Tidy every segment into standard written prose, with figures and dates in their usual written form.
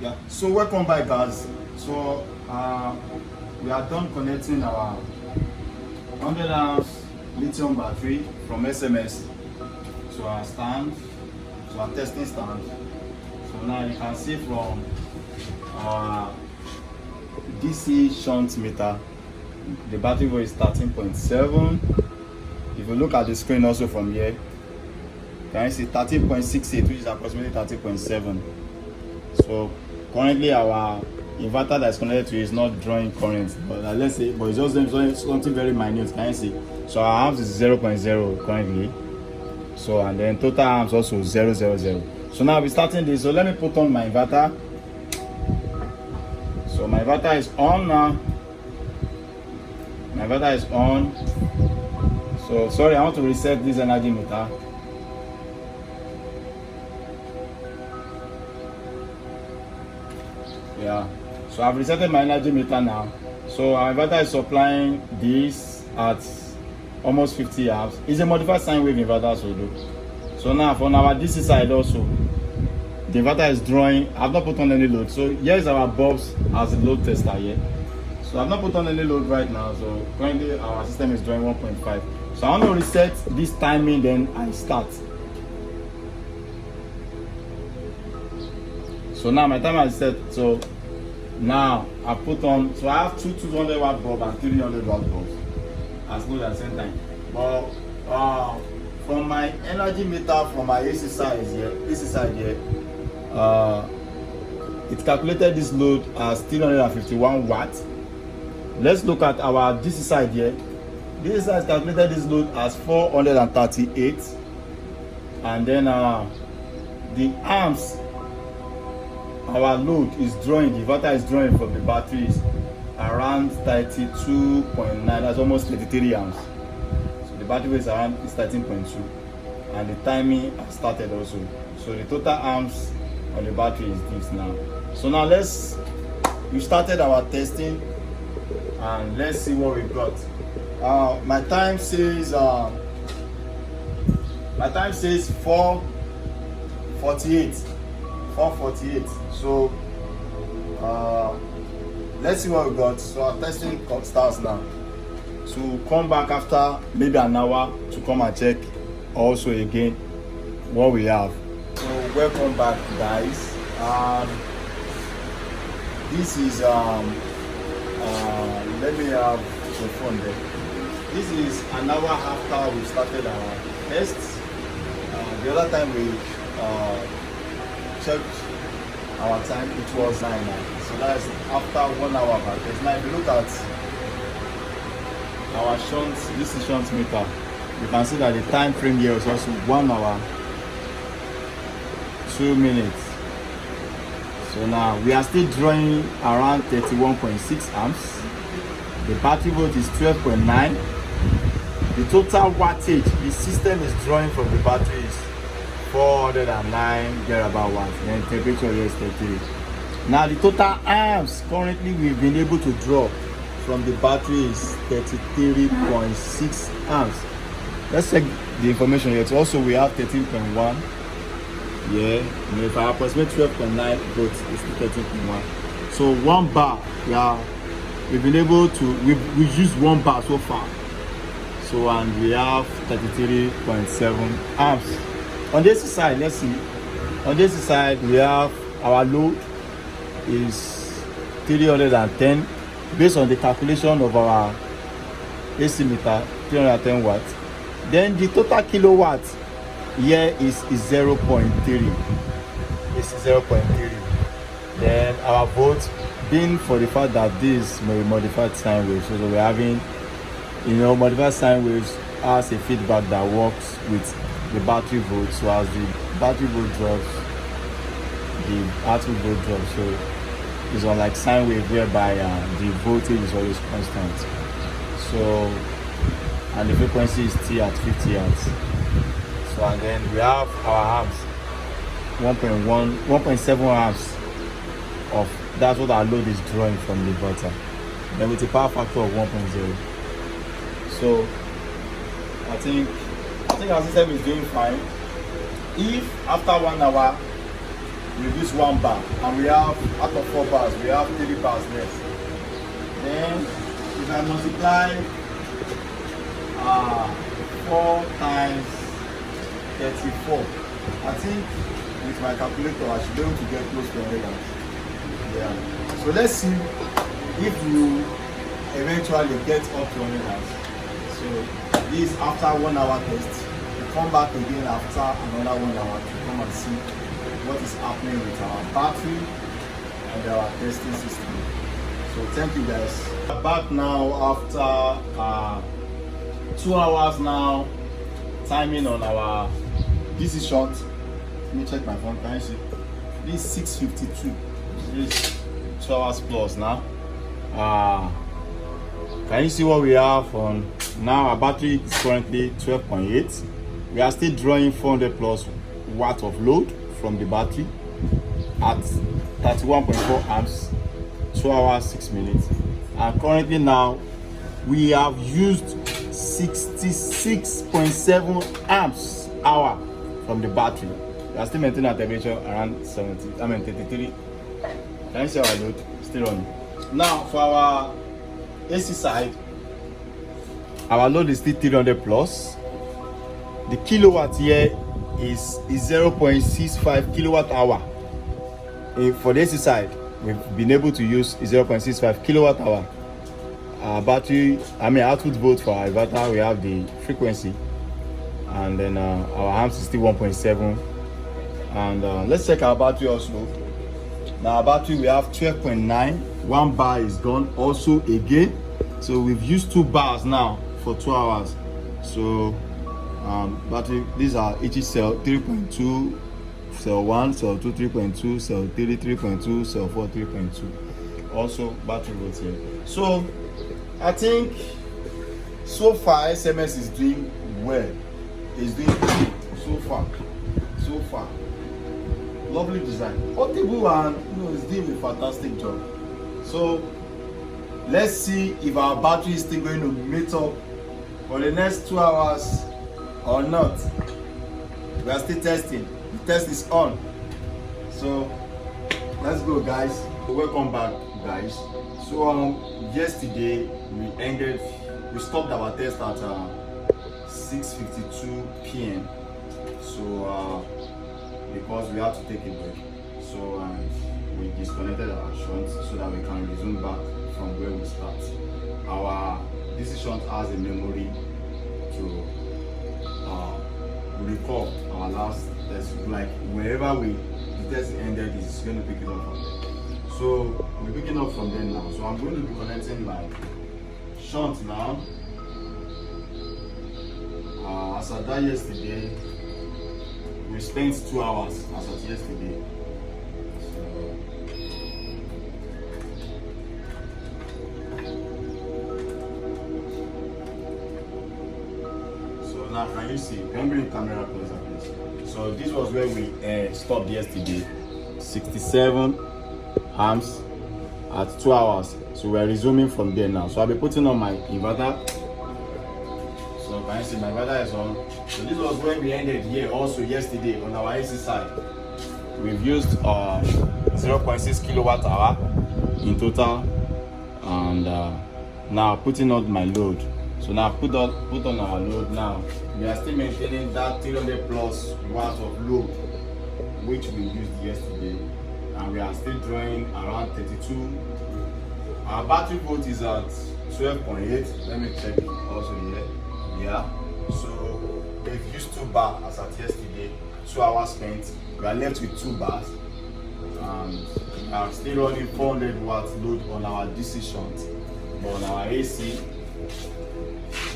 Yeah, so welcome back, guys. So we are done connecting our 100 amps lithium battery from SMS to our stand, to our testing stand. So now you can see from our DC shunt meter, the battery voltage is 13.7. If you look at the screen also from here, you can see 13.68, which is approximately 13.7. So currently our inverter that is connected to it is not drawing current, but let's say, but it's just doing something very minute. Can you see? So our amps is 0.0 currently. So and then total amps also 000. So now we're starting this. So let me put on my inverter. So my inverter is on now. My inverter is on. So sorry, I want to reset this energy meter. Yeah, so I've resetted my energy meter now. So our inverter is supplying this at almost 50 amps. It's a modified sine wave inverter, so now from our DC side also, the inverter is drawing. I've not put on any load. So here is our bulbs as a load tester here. So I've not put on any load right now. So currently our system is drawing 1.5. So I want to reset this timing, then I start. So now my timer is set. So now I put on. So I have two 200 watt bulb and 300 watt bulbs as load at the same time. But from my energy meter from my AC side here, it calculated this load as 351 watts. Let's look at our DC side here. This side calculated this load as 438, and then the amps our load is drawing, the inverter is drawing from the batteries around 32.9. That's almost 33 amps. So the battery is around 13.2, and the timing has started also. So the total amps on the battery is this now. So now we started our testing, and let's see what we got. My time says 448. So let's see what we got. So our testing starts now. So come back after maybe an hour to come and check also again what we have. So welcome back, guys. This is let me have the phone there. This is an hour after we started our tests. The other time we checked our time, it was 9 now. So that's after 1 hour of our test. Now if you look at our shunt, this is shunt meter, you can see that the time frame here is also 1 hour 2 minutes. So now we are still drawing around 31.6 amps. The battery voltage is 12.9. The total wattage the system is drawing from the battery is 409 thereabout watts. Then temperature here is 33. Now the total amps currently we've been able to draw from the battery is 33.6 amps. Let's check the information here. So also we have 13.1. Yeah, and if I approximate 12.9, but it's still 13.1. So 1 bar, we've been able to we've used 1 bar so far. So and we have 33.7 amps. On this side, let's see. On this side, we have our load is 310 based on the calculation of our AC meter, 310 watts. Then the total kilowatts here is 0.3. It's 0.3. Then our volt, being for the fact that this may be modified sine waves, so we're having, modified sine waves has a feedback that works with the battery volt. So as the battery volt drops, the output volt drops. So it's unlike sine wave whereby the voltage is always constant. So and the frequency is still at 50 hertz. So and then we have our amps, 1.7 amps of that's what our load is drawing from the inverter. Then with a power factor of 1.0. So I think our system is doing fine. If after 1 hour reduce 1 bar, and we have, out of 4 bars, we have 3 bars left. Then if I multiply 4 times 34, I think with my calculator I should be able to get close to 100 amps. Yeah. So let's see if you eventually get up to 100 amps. So this after 1 hour test. We come back again after another 1 hour to come and see what is happening with our battery and our testing system. So thank you guys. We're back now after 2 hours now. Timing on our DC shot. Let me check my phone. Can you see? This is 6:52. This 2 hours plus now. Can you see what we have on now? Our battery is currently 12.8. We are still drawing 400 plus watt of load from the battery at 31.4 amps, 2 hours 6 minutes. And currently now we have used 66.7 amps hour from the battery. We are still maintaining a temperature around 33. Can you see our load still on? Now for our AC side, our load is still 300 plus. The kilowatt here is 0.65 kilowatt hour. For the AC side, we've been able to use 0.65 kilowatt hour. Our battery, output volt for our inverter, we have the frequency, and then our amps is still 1.7. And let's check our battery also. Now our battery, we have 12.9. 1 bar is gone also again. So we've used 2 bars now for 2 hours. So battery, these are each cell 3.2, cell 1, cell 2 3.2, cell 3 3.2, cell 4 3.2. Also battery volts here. So I think so far SMS is doing well. It's doing good so far. Lovely design, portable, and it's doing a fantastic job. So let's see if our battery is still going to meet up for the next 2 hours or not. We are still testing. The test is on. So let's go, guys. Welcome back, guys. So yesterday we stopped our test at 6:52 p.m. So because we had to take a break, so we disconnected our shunt so that we can resume back from where we start. Our DC shunt has a memory to recall our last test. Like wherever the test ended, it's going to pick it up from there. So we're picking up from there now. So I'm going to be connecting my shunt now. As I did yesterday, we spent 2 hours as of yesterday. So now can you see? Can you bring the camera closer, please? So this was where we stopped yesterday. 67 amps at 2 hours. So we're resuming from there now. So I'll be putting on my inverter. So can you see my inverter is on? So this was where we ended here also yesterday on our AC side. We've used 0.6 kilowatt hour in total, and now putting on my load. So now put on our load now. We are still maintaining that 300 plus watts of load which we used yesterday, and we are still drawing around 32. Our battery volt is at 12.8. Let me check also here. Yeah, so we've used 2 bars as at yesterday. 2 hours spent. We are left with 2 bars, and we are still running 400 watts load on our DC shunt. But on our AC,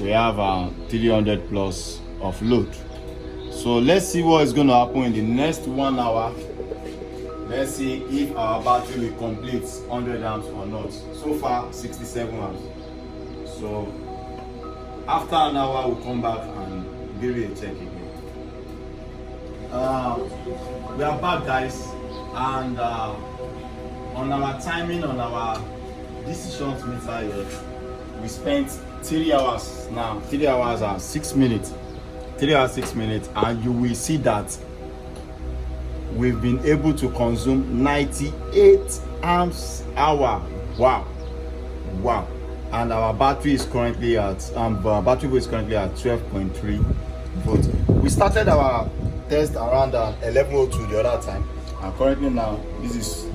we have 300 plus of load. So let's see what is going to happen in the next 1 hour. Let's see if our battery will complete 100 amps or not. So far 67 amps. So after an hour we'll come back and give it a check again. We are back, guys, and on our timing on our DC shunt meter here, we spent 3 hours now. 3 hours and 6 minutes. 3 hours 6 minutes, and you will see that we've been able to consume 98 amps hour. Wow. And our battery is currently at 12.3 volts. We started our test around 11:02 the other time, and currently now this is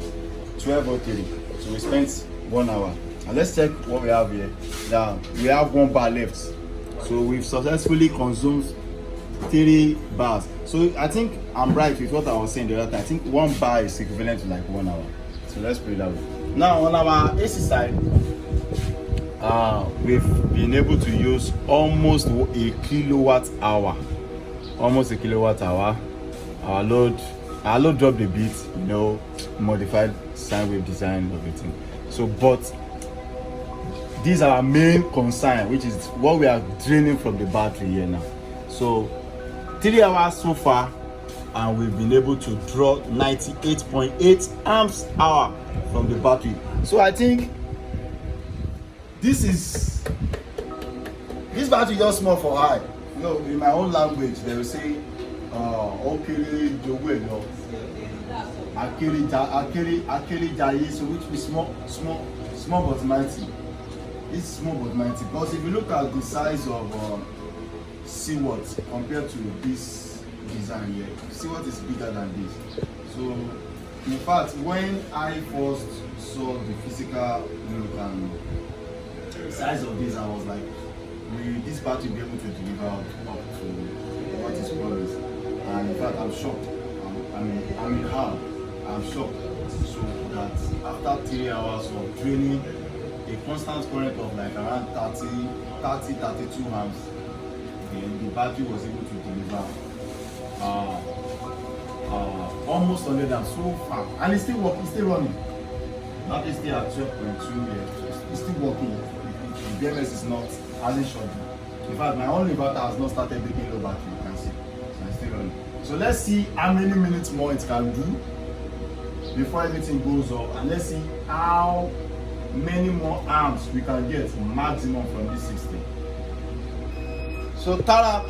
12:03. So we spent 1 hour. And let's check what we have here. Now we have 1 bar left. So we've successfully consumed 3 bars. So I think I'm right with what I was saying the other time. I think 1 bar is equivalent to like 1 hour. So let's put it that way. Now on our AC side, we've been able to use almost a kilowatt hour. Almost a kilowatt hour. Our load dropped a bit, you know, modified sine wave design, everything. So, but these are our main concern, which is what we are draining from the battery here now. So 3 hours so far, and we've been able to draw 98.8 amps hour from the battery. So I think this battery is just small for high. You know, in my own language, they will say, "Okiri jowe no, akiri jaye," so which is small but mighty. It's small but mighty. Because if you look at the size of seawater compared to this design here, seawater is bigger than this. So, in fact, when I first saw the physical look and size of this, I was like, will this battery be able to deliver up to what is promised? And in fact, I'm shocked. I'm in harm. I'm shocked. So that after 3 hours of draining a constant current of like around 32 amps, the battery was able to deliver almost 100 amps so far, and it's still working, it's still running. Battery is still at 12.2. It's still working. The BMS is not, hasn't shut down. In fact, my own inverter has not started making low battery. You can see, so it's still running. So let's see how many minutes more it can do before everything goes off, and let's see how many more amps we can get maximum from this system. So Tara,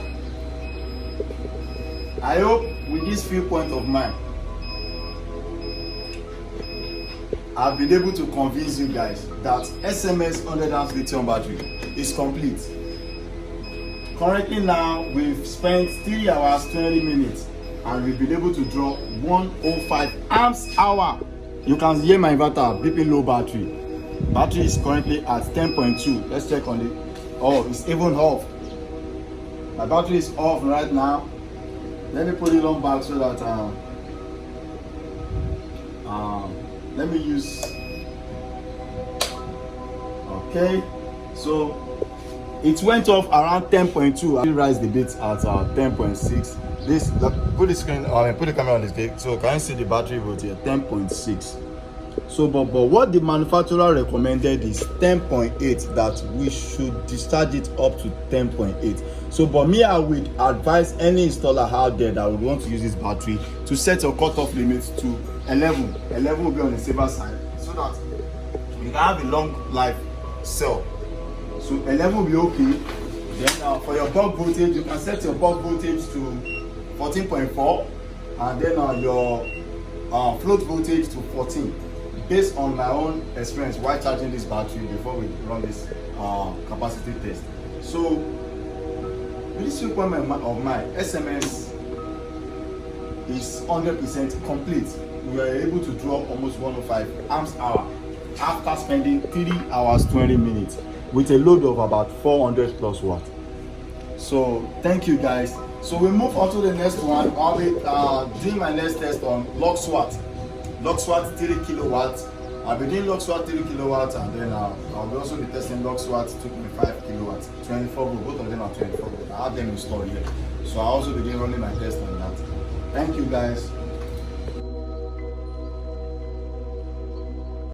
I hope with this few points of mine, I've been able to convince you guys that SMS 100 amps lithium battery is complete. Currently now, we've spent 3 hours 20 minutes and we've been able to draw 105 amps hour. You can hear my inverter beeping low battery. Battery is currently at 10.2. Let's check on it. Oh, it's even off. My battery is off right now. Let me put it on back so that let me use. Okay, so it went off around 10.2. I raised the bit at 10.6. This put the screen. Put the camera on this day. So can you see the battery volt here? 10.6. So, but what the manufacturer recommended is 10.8, that we should discharge it up to 10.8. So, but me, I would advise any installer out there that would want to use this battery to set your cutoff limit to 11. 11 will be on the safer side, so that you can have a long life cell. So 11 will be okay. Then for your bulk voltage, you can set your bulk voltage to 14.4, and then your float voltage to 14. Based on my own experience while charging this battery before we run this capacity test. So with this requirement of my SMS is 100% complete. We are able to draw almost 105 amps hour after spending 3 hours 20 minutes with a load of about 400 plus watts. So thank you guys. So we move on to the next one. I'll be doing my next test on LockSWAT 3 kilowatts. I'll be doing LockSWAT 3 kilowatts, and then I'll also be testing LockSWAT 2.5 kilowatts, 24 volt. Both of them are 24 volt. I have them installed here. So I'll also be running my test on that. Thank you guys.